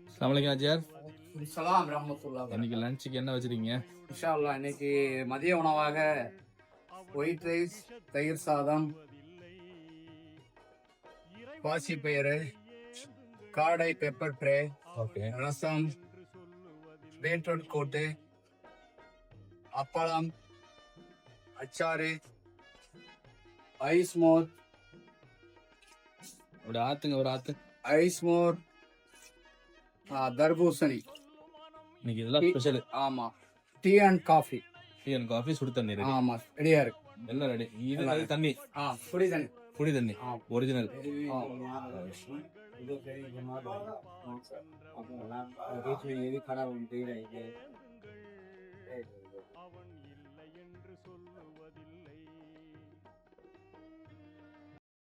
அஸ்ஸலாமு அலைக்கும் அஜியார். சலாம் ரஹ்மத்துல்லாஹி. இன்னைக்கு லஞ்சுக்கு என்ன வச்சிருக்கீங்க? இன்ஷா அல்லாஹ் இன்னைக்கு மதிய உணவாக ஒயிட் ரைஸ், தயிர் சாதம், பாசிப்பயிறு, காடை பெப்பர் ஃப்ரை, ஓகே. ரசம், பீட்ரூட் கூட்டு, அப்பளம், அச்சாறு, ஐஸ் மோர், ஒரு ஆத்துங்க, ஒரு ஆத்து. ஐஸ் மோர், தர்பூசணி. இன்னைக்கு இதெல்லாம் ஸ்பெஷல். ஆமா, tea and coffee. Tea and coffee, சுடு தண்ணி ரெடி. ஆமா, ரெடியா இருக்கு. எல்லாம் ரெடி. இது தண்ணி, குடி தண்ணி, குடி தண்ணி ஒரிஜினல்.